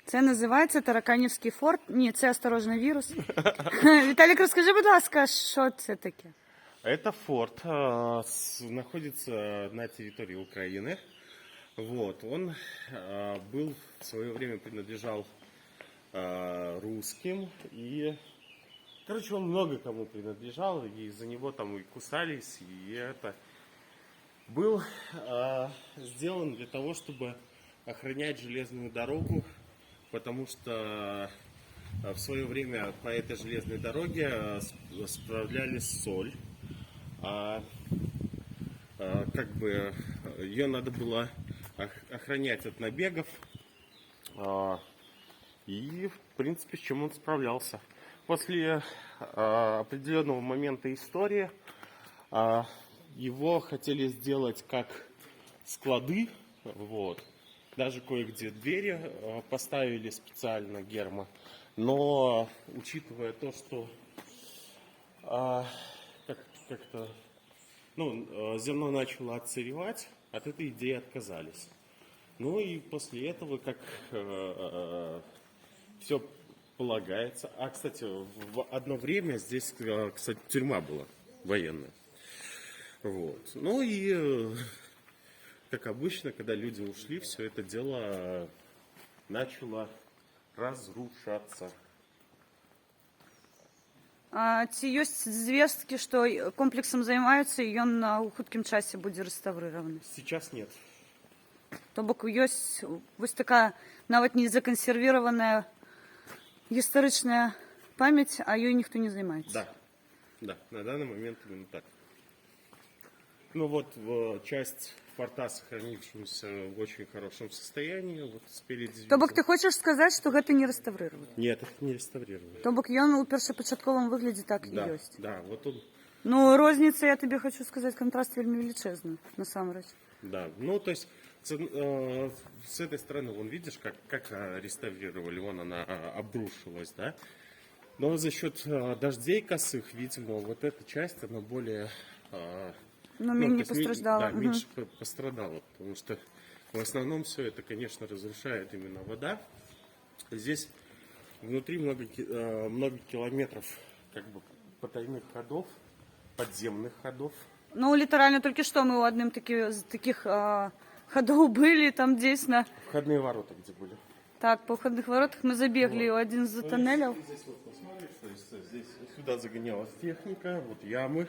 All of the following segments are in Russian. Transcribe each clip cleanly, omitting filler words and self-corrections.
Це називається Тараканівський форт. Ні, це осторожно, вірус. Віталік, розкажи, будь ласка, що це таке? Это форт, находится на территории Украины. Вот, он был в свое время принадлежал русским и, короче, он много кому принадлежал, и за него там и кусались, и это был сделан для того, чтобы охранять железную дорогу, потому что в свое время по этой железной дороге справлялись соль. Как бы ее надо было охранять от набегов. И, в принципе, с чем он справлялся. После определенного момента истории его хотели сделать как склады. Вот. Даже кое-где двери поставили специально гермо. Но, учитывая то, что как-то зерно начало отсыревать, от этой идеи отказались. Ну и после этого, как все полагается. Кстати, в одно время здесь, кстати, тюрьма была военная. Вот. Ну и, как обычно, когда люди ушли, все это дело начало разрушаться. Ці ёсць звесткі, што комплексам займаюцца і ён на хуткім часе будзе рэстаўрыраваны? Сейчас нет. То бок ёсць вось такая нават не закансервіраваная гістарычная памяць, а ёй ніхто не займаецца. Да, на данный момент именно так. Ну вот часть форта, сохранившегося в очень хорошем состоянии, вот спереди. То бок ты хочаш сказаць, што гэта не рэстаўрыравана? Нет, это не реставрировано. То бок ён у першапачатковым выглядзе так і ёсць. Да, вот он. Ну, розніца, я табе хочу сказаць, контраст вельмі велічэзны, насамрэч. Да, ну то есть с этой стороны, вон видишь, как реставрировали, вон она обрушилась, да? Но за счет дождей косых, видимо, вот эта часть, она более... менее пострадала. Да, меньше пострадала, потому что в основном все это, конечно, разрушает именно вода. Здесь внутри много километров как бы потайных ходов, подземных ходов. Ну, літаральна толькі што мы ў адным з такіх ходов былі, там дзейсна. Входные ворота где были. Так, по входных воротах мы забегли у один из тоннелей. Здесь вот посмотришь, то есть здесь сюда загонялась техника, вот ямы.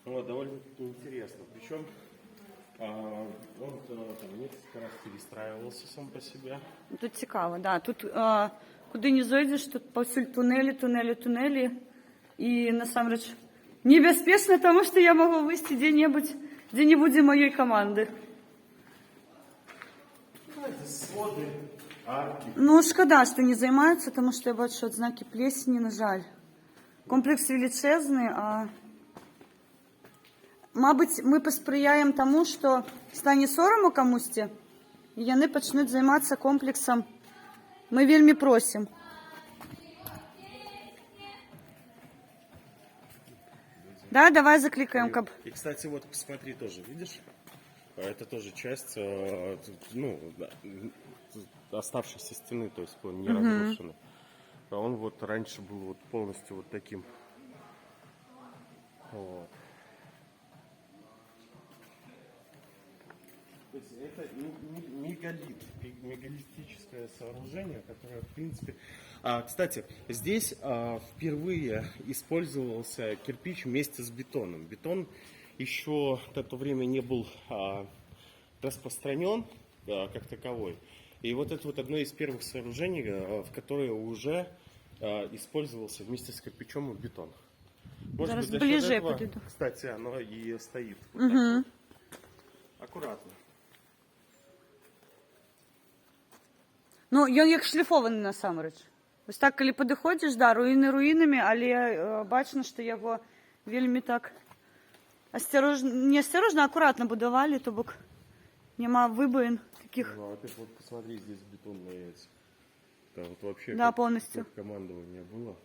Вот, довольно-таки интересно. Причем он там несколько раз перестраивался сам по себе. Тут цікаво, да. Тут куди не зайдеш, тут повсюль туннелі. І насамрэч небяспечна, тому що я можу вийти де-небудь, де не буде моєї команди. Своды, арки. Ну, шкода, що не займаються, тому що я бачу ознаки плесені, на жаль. Комплекс величезний, а... Мабуть, ми посприяємо тому, що стане сорому комусь, і вони почнуть займатися комплексом. Ми вельми просимо. Да, давай закликаем. И, кстати, вот посмотри тоже, видишь? Это тоже часть, оставшейся стены, то есть он не разрушенный. А он вот раньше был вот полностью вот таким. Вот. То есть это мегалитическое сооружение, которое, в принципе... кстати, здесь впервые использовался кирпич вместе с бетоном. Бетон еще в то время не был распространен как таковой. И вот это вот одно из первых сооружений, в которое уже использовался вместе с кирпичом и бетон. Может быть, за счет этого, кстати, оно и стоит. Вот так вот. Аккуратно. Ну, ён як шліфованы насамрэч. Вось так, калі падыходзіш, да, руіны руінамі, але бачна, што яго вельмі так не асцярожна, акуратна будавалі, то бок няма выбоін таких. Ну, а ты вот посмотри, здесь бетонные эти. Там вот вообще да, полностью. Как командование было.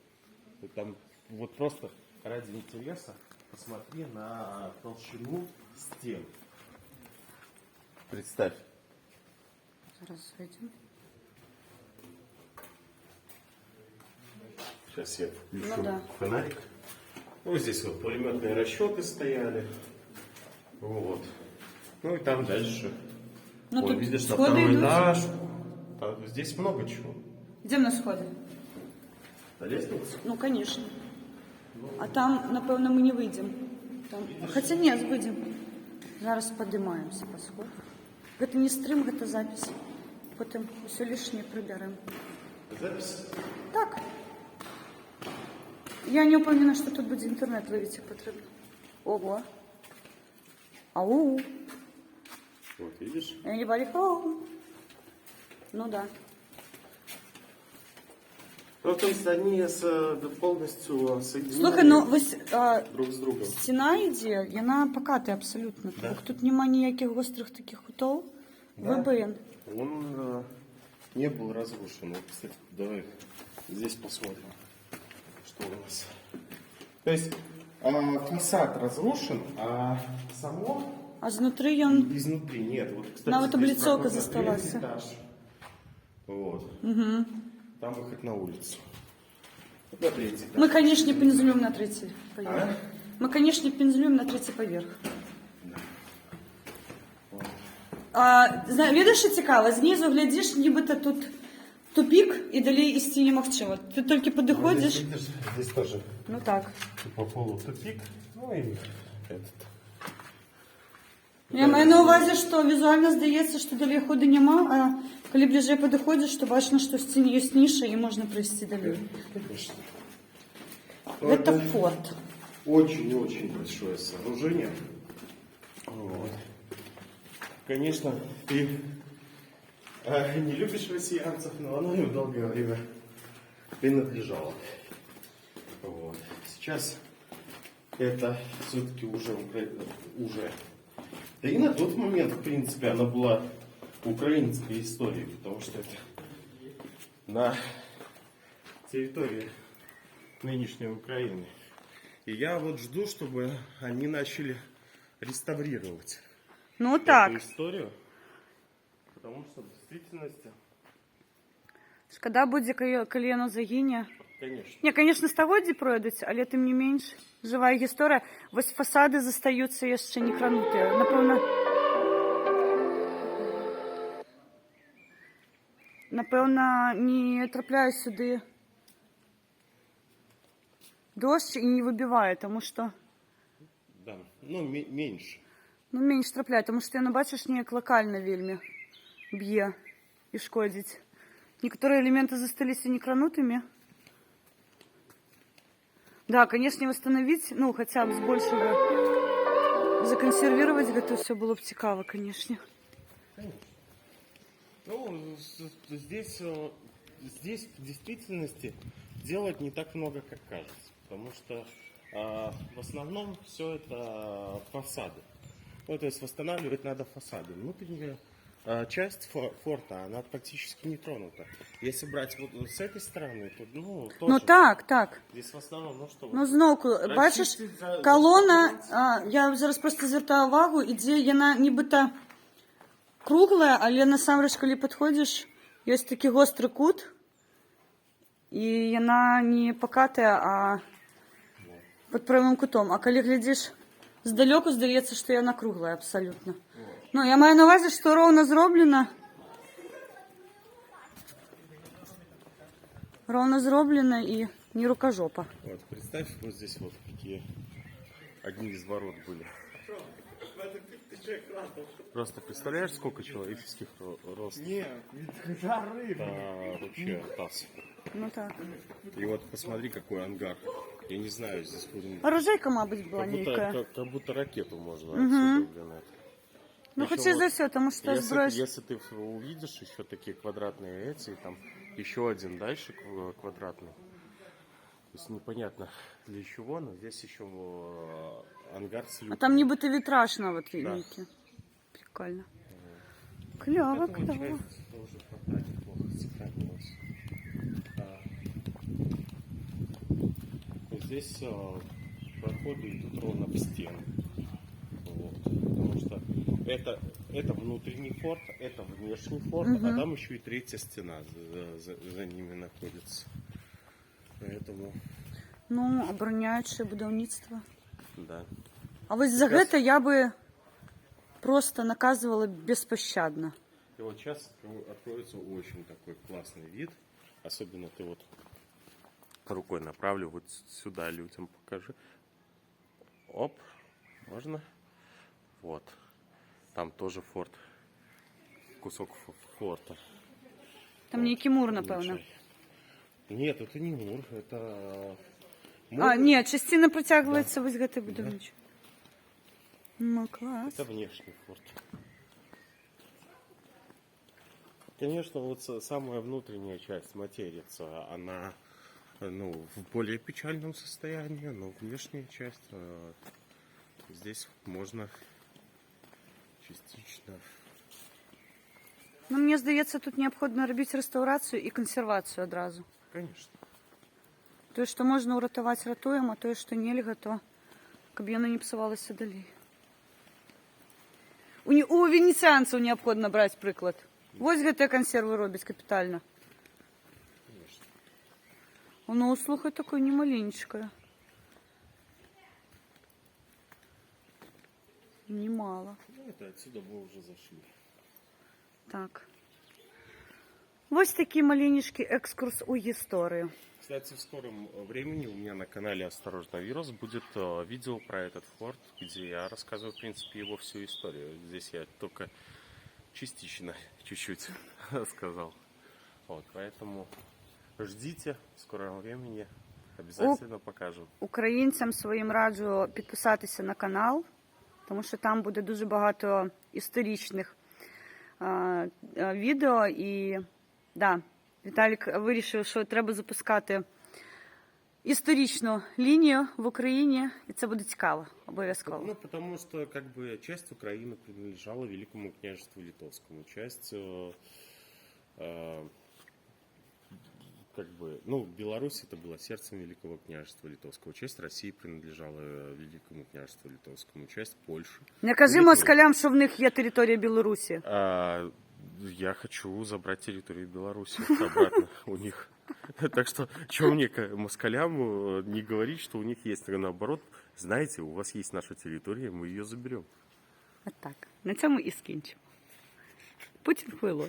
Там вот просто ради интереса посмотри на толщину стен. Представь. Зараз зайдем. Сейчас я включу Ну да. фонарик. Вот здесь вот пулеметные расчеты стояли. Вот. Ну и там дальше. Ну, Вон, тут видишь, на сходы второй идут. этаж. Там, здесь много чего. Йдемо на сходи. На лестницу? Ну, конечно. А там, напевно, ми не вийдемо. Там... Хоча ні, вийдемо. Зараз подимаємося по сходу. Це не стрим, це запись. Потім все лишнє приберемо. Запись? Так. Я не впевнена, що тут буде інтернет ловити потрібно. Ого. Ау. Вот, видишь? Anybody home? Ну да. Ну, то есть они полностью соединены Слухай, ну ось друг з другом. стіна йде, і вона поката абсолютно. Да. Тут нема ніяких гострих таких кутов. Да. ВБН. Он не был разрушен. Вот, кстати, давай здесь посмотрим, что у нас. То есть фасад разрушен, а само А знутри він... изнутри нет. Вот, кстати, Нам эта здесь облицовка проход на засталась. третий этаж. Вот. Там выход на улицу. Вот на третий этаж. Ми, конечно, пензлюємо на третій поверх. А? Ми, конечно, пензлюємо на третій поверх. Видиш, що цікаво? Знизу глядиш, нібито тут тупик і далі істи неможливо. Ти тільки Ну, здесь, підходиш. видишь, здесь тоже Ну так. по полу тупик. Ну и этот. Я маю на увазі, що візуально здається, що далі ходу нема, а коли ближче підходиш, то бачно, що в стіні є ніша і можна пройти далі. Конечно. Это форт. Очень-очень большое сооружение. Вот. Конечно, ты не любишь россиянцев, но оно им долгое время принадлежало. Вот. Сейчас это все-таки уже. Да и на тот момент, в принципе, она была украинской историей, потому что это на территории нынешней Украины. И я вот жду, чтобы они начали реставрировать Ну так. эту историю. Потому что в действительности, Шкода буде, коли воно загине. конечно. Не, конечно, стагоддзі пройдуть, але тим не менш, жива історія. Ось фасади застаються яшчэ не крануті. Напевно, не трапляє сюди дощ і не вибиває, тому що, Да, ну меньше. ну, менш трапляє, тому що, ну, бачиш, ніяк локально вельми б'є і шкодить. Некоторые элементы засталися некранутыми. Да, конечно, восстановить, ну, хотя бы с большего законсервировать это все было бы цікаво, конечно. Ну, здесь в действительности делать не так много, как кажется. Потому что в основном все это фасады. Ну, то есть восстанавливать надо фасады. Внутренняя часть форта, она практически не тронута. Если брать вот с этой стороны, то, ну, тоже. Ну так, так. Здесь в основном, ну что... Ну знову, бачиш, колона, я зараз просто звертаю увагу, ідзе яна нібито круглая, але насамрэч, калі підходиш, ёсць такі гостры кут, і яна не пакатая, а під правым кутом. А калі глядзіш здалёку, здаецца, што яна круглая абсалютна. Ну, я маю на увазі, што роўна зроблена. Роўна зроблена і не рукожопа. Вот, представь, вот здесь вот какие одни из ворот были. Просто представляешь, сколько человеческих ростов? Нет, жары. Это вообще таз. Ну так. И вот посмотри, какой ангар. Я не знаю, здесь будем... Оружейка, мабуть, була нейкая. Как будто ракету можно отсюда, блин, это. Ну, Причем хоча за вот, все, тому що зброя... если ты увидишь еще такие квадратные эти, там еще один дальше квадратный. То есть непонятно для чего, но здесь еще ангар с люком. А там нібито вітраж навіть Да. некий. Прикольно. Клево, Поэтому клево. часть тоже пока неплохо сохранилась. Здесь проходы идут ровно в стену. Вот. Потому что это Это внутренний форт, это внешний форт, а там еще и третья стена за ними находится. Поэтому, Ну, обороняюче будівництво. да. А ось за Якраз- це я би просто наказувала безпощадно. И вот сейчас откроется очень такой классный вид. Особенно ты вот рукой направлю вот сюда людям покажи. Оп, можно? Вот. Там тоже форт. Кусок форта. Там ніякий мур, напевно. Нічого. Нет, это не мур, это... А, ні, частина протягується ось це будівниче. Ну, клас. Это внешний форт. Конечно, вот самая внутренняя часть материца, она ну, в более печальном состоянии, но внешняя часть здесь можно частично. Ну, мені здається, тут необхідно робити реставрацію і консервацію одразу. Конечно. То, що можна урятувати, рятуємо, а то, що нельга, то щоб воно не псувалося далі. У венеціанців необхідно брати приклад. Ось ГТ консерви роблять капітально. Конечно. Воно, слухай, таке немаленечке. Немало. Ну, это отсюда мы уже зашли. Так. Ось такий маленький екскурс у історію. Кстати, в скором времени у меня на канале «Осторожно, вирус» будет видео про этот форт, где я рассказываю, в принципе, его всю историю. Здесь я только частично, чуть-чуть рассказал. Вот, поэтому ждите, в скором времени обязательно покажу. Українцям своїм раджу підписатися на канал, тому що там буде дуже багато історичних відео. І да, Віталік вирішив, що треба запускати історичну лінію в Україні, і це буде цікаво, обов'язково. Ну, потому что, как бы, часть Украины принадлежала Великому княжеству Литовскому, часть, как бы, ну, Беларусь это было сердцем Великого княжества Литовского, часть России принадлежала Великому княжеству Литовскому, часть Польши. Не кажи москалям, що в них є територія Білорусі. Я хочу забрать территорию Беларуси обратно у них. Так что, что мне, москалям, не говорить, что у них есть, наоборот, знаете, у вас есть наша территория, мы ее заберем. От так, на цьому і скінчимо. Путін хуйло.